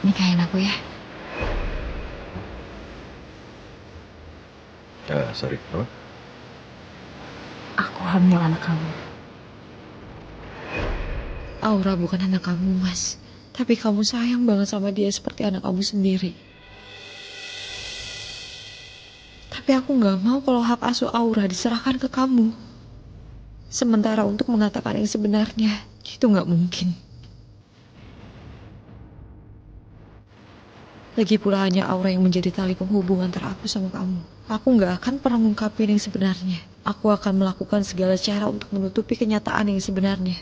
nikahin aku ya. Sorry, apa? Aku hamil anak kamu. Aura bukan anak kamu, Mas. Tapi kamu sayang banget sama dia seperti anak kamu sendiri. Tapi aku gak mau kalau hak asuh Aura diserahkan ke kamu. Sementara untuk mengatakan yang sebenarnya, itu gak mungkin. Lagi pula hanya Aura yang menjadi tali penghubung antara aku sama kamu. Aku gak akan pernah mengungkapin yang sebenarnya. Aku akan melakukan segala cara untuk menutupi kenyataan yang sebenarnya.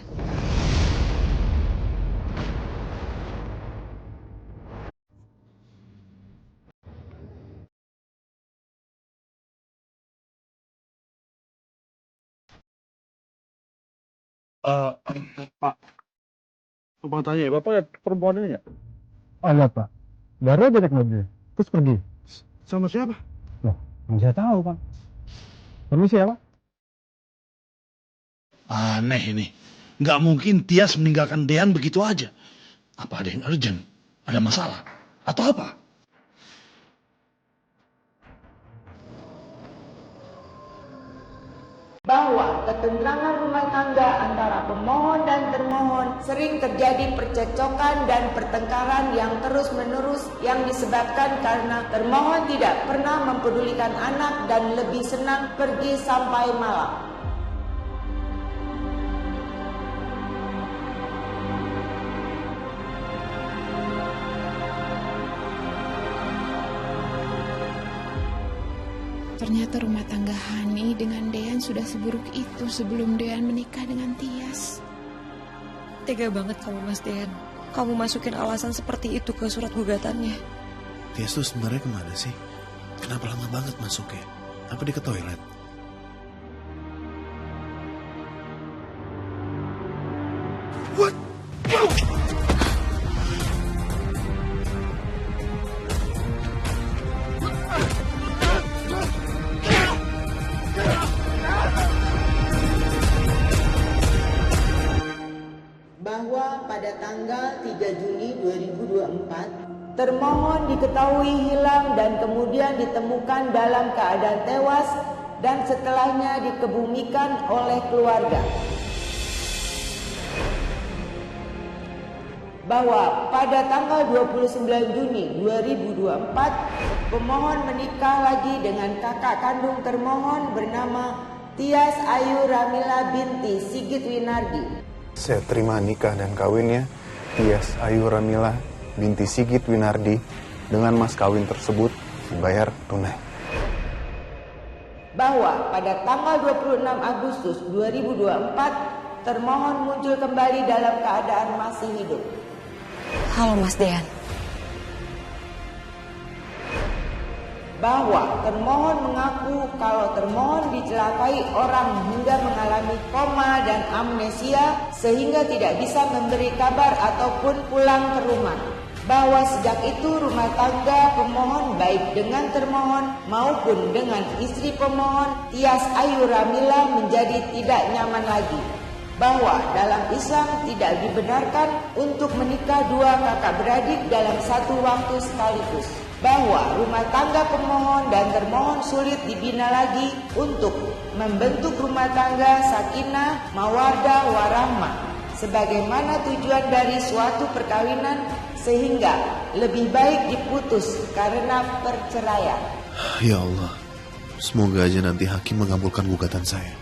Eh, Pak, Bapak tanya ya, Bapak lihat perempuan ini ya? Ada Pak, baru aja naik mobil, terus pergi. Sama siapa? Loh, nggak saya tahu Pak. Permisi ya Pak. Aneh ini. Nggak mungkin Tias meninggalkan Dean begitu aja. Apa ada yang urgent? Ada masalah? Atau apa? Bahwa ketentrangan rumah tangga antara pemohon dan termohon sering terjadi percecokan dan pertengkaran yang terus-menerus yang disebabkan karena termohon tidak pernah mempedulikan anak dan lebih senang pergi sampai malam. Ternyata rumah tangga Hani dengan Dean sudah seburuk itu sebelum Dean menikah dengan Tias. Tega banget kamu, Mas Dean. Kamu masukin alasan seperti itu ke surat gugatannya. Tias tuh sebenarnya kemana sih? Kenapa lama banget masuknya? Apa dia ke toilet? What? Bahwa pada tanggal 3 Juli 2024 termohon diketahui hilang dan kemudian ditemukan dalam keadaan tewas dan setelahnya dikebumikan oleh keluarga. Bahwa pada tanggal 29 Juni 2024 pemohon menikah lagi dengan kakak kandung termohon bernama Tias Ayu Ramila binti Sigit Winardi. Saya terima nikah dan kawinnya Tias Ayu Ramila binti Sigit Winardi dengan mas kawin tersebut dibayar tunai. Bahwa pada tanggal 26 Agustus 2024 termohon muncul kembali dalam keadaan masih hidup. Halo, Mas Dean. Bahwa termohon mengaku kalau termohon dicelakai orang hingga mengalami koma dan amnesia sehingga tidak bisa memberi kabar ataupun pulang ke rumah. Bahwa sejak itu rumah tangga pemohon baik dengan termohon maupun dengan istri pemohon Tias Ayu Ramila menjadi tidak nyaman lagi. Bahwa dalam Islam tidak dibenarkan untuk menikah dua kakak beradik dalam satu waktu sekaligus. Bahwa rumah tangga pemohon dan termohon sulit dibina lagi untuk membentuk rumah tangga sakinah, mawaddah, warahmah sebagaimana tujuan dari suatu perkawinan sehingga lebih baik diputus karena perceraian. Ya Allah, semoga aja nanti hakim mengabulkan gugatan saya.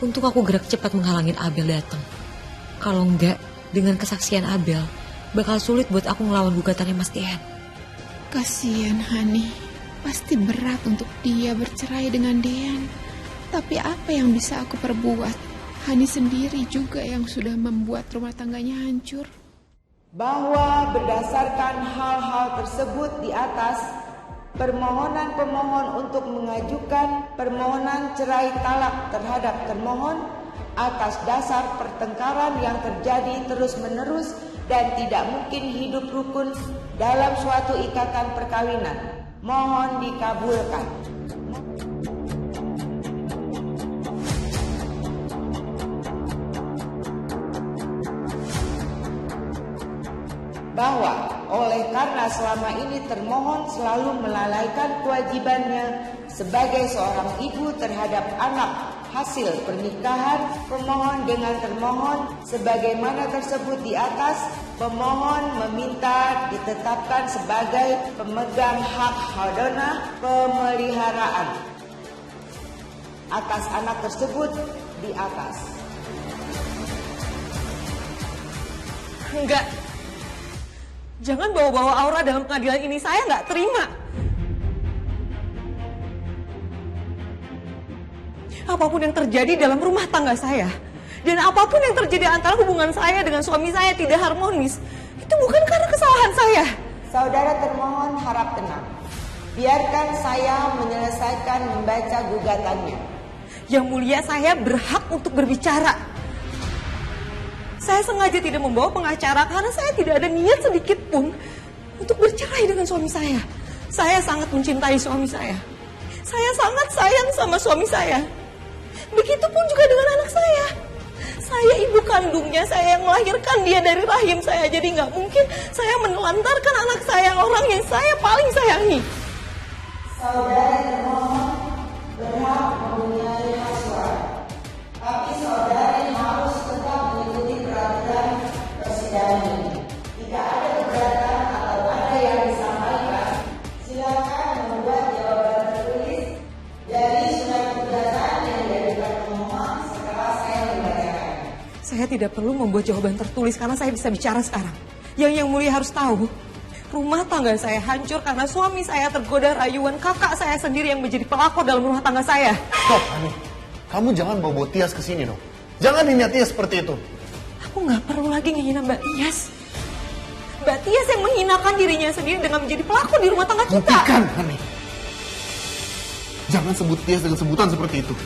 Untuk aku gerak cepat menghalangin Abel datang. Kalau enggak, dengan kesaksian Abel, bakal sulit buat aku ngelawan gugatannya Mas Dean. Kasihan Hani, pasti berat untuk dia bercerai dengan Dean. Tapi apa yang bisa aku perbuat? Hani sendiri juga yang sudah membuat rumah tangganya hancur. Bahwa berdasarkan hal-hal tersebut di atas, permohonan pemohon untuk mengajukan permohonan cerai talak terhadap termohon atas dasar pertengkaran yang terjadi terus-menerus dan tidak mungkin hidup rukun dalam suatu ikatan perkawinan, mohon dikabulkan. bahwa oleh karena selama ini termohon selalu melalaikan kewajibannya sebagai seorang ibu terhadap anak hasil pernikahan pemohon dengan termohon sebagaimana tersebut di atas, pemohon meminta ditetapkan sebagai pemegang hak hadonah pemeliharaan atas anak tersebut di atas. Enggak. Jangan bawa-bawa Aura dalam pengadilan ini, saya nggak terima. Apapun yang terjadi dalam rumah tangga saya, dan apapun yang terjadi antara hubungan saya dengan suami saya tidak harmonis, itu bukan karena kesalahan saya. Saudara termohon harap tenang. Biarkan saya menyelesaikan membaca gugatannya. Yang mulia, saya berhak untuk berbicara. Saya sengaja tidak membawa pengacara karena saya tidak ada niat sedikit pun untuk bercerai dengan suami saya. Saya sangat mencintai suami saya. Saya sangat sayang sama suami saya. Begitupun juga dengan anak saya. Saya ibu kandungnya, saya yang melahirkan dia dari rahim saya. Jadi nggak mungkin saya menelantarkan anak saya, orang yang saya paling sayangi. Saudara termohon berhak mempunyai hak suara. Tapi saudari harus tetap mengikuti peraturan persidangan ini. Jika ada keberatan atau ada yang disampaikan, silakan membuat jawaban tertulis dari surat gugatan yang diajukan pemohon setelah saya membacakan. Saya tidak perlu membuat jawaban tertulis karena saya bisa bicara sekarang. Yang mulia harus tahu, rumah tangga saya hancur karena suami saya tergoda rayuan kakak saya sendiri yang menjadi pelakor dalam rumah tangga saya. Stop, Hani. Kamu jangan bawa Tias ke sini dong. Jangan hina Tias seperti itu. Aku nggak perlu lagi menghina Mbak Tias. Mbak Tias yang menghinakan dirinya sendiri dengan menjadi pelakor di rumah tangga kita. Hentikan, Hani. Jangan sebut Tias dengan sebutan seperti itu.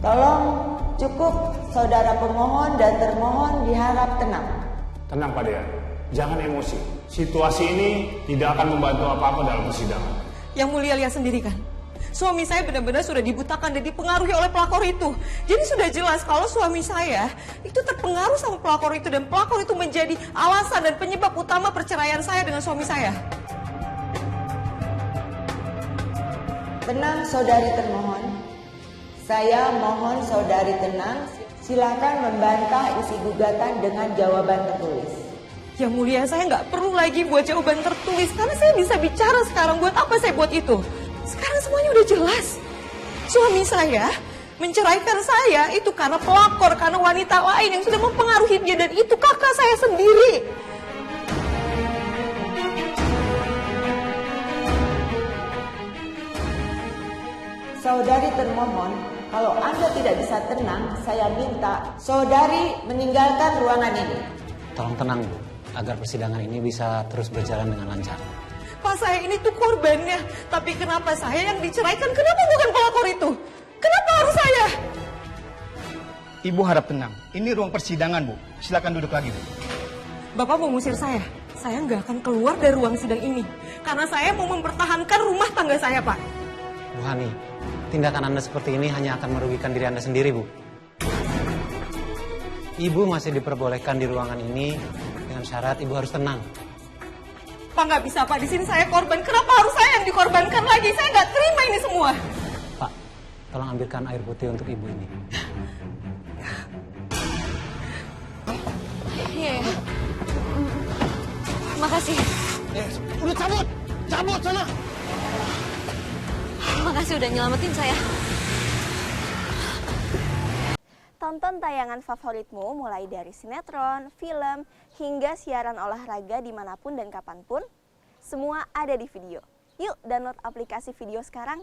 Tolong cukup saudara pemohon dan termohon diharap tenang. Tenang Pak Dean, jangan emosi. Situasi ini tidak akan membantu apa-apa dalam persidangan. Yang mulia lihat sendiri kan, suami saya benar-benar sudah dibutakan dan dipengaruhi oleh pelakor itu. Jadi sudah jelas kalau suami saya itu terpengaruh sama pelakor itu, dan pelakor itu menjadi alasan dan penyebab utama perceraian saya dengan suami saya. Tenang saudari termohon. Saya mohon saudari tenang, silakan membantah isi gugatan dengan jawaban tertulis. Yang mulia, saya nggak perlu lagi buat jawaban tertulis karena saya bisa bicara sekarang. Buat apa saya buat itu? Sekarang semuanya udah jelas. Suami saya menceraikan saya itu karena pelakor, karena wanita lain yang sudah mempengaruhi dia, dan itu kakak saya sendiri. Saudari termohon, kalau Anda tidak bisa tenang, saya minta saudari meninggalkan ruangan ini. Tolong tenang, Bu, agar persidangan ini bisa terus berjalan dengan lancar. Pak, saya ini tuh korbannya. Tapi kenapa saya yang diceraikan? Kenapa bukan pelakor itu? Kenapa harus saya? Ibu harap tenang. Ini ruang persidangan, Bu. Silakan duduk lagi, Bu. Bapak mau ngusir saya? Saya nggak akan keluar dari ruang sidang ini. Karena saya mau mempertahankan rumah tangga saya, Pak. Bu Hani, tindakan Anda seperti ini hanya akan merugikan diri Anda sendiri, Bu. Ibu masih diperbolehkan di ruangan ini dengan syarat Ibu harus tenang. Pak, nggak bisa, Pak. Di sini saya korban. Kenapa harus saya yang dikorbankan lagi? Saya nggak terima ini semua. Pak, tolong ambilkan air putih untuk Ibu ini. Iya. Makasih. Udah cabut! Cabut sana! Makasih udah nyelamatin saya. Tonton tayangan favoritmu mulai dari sinetron, film, hingga siaran olahraga dimanapun dan kapanpun. Semua ada di video. Yuk download aplikasi video sekarang.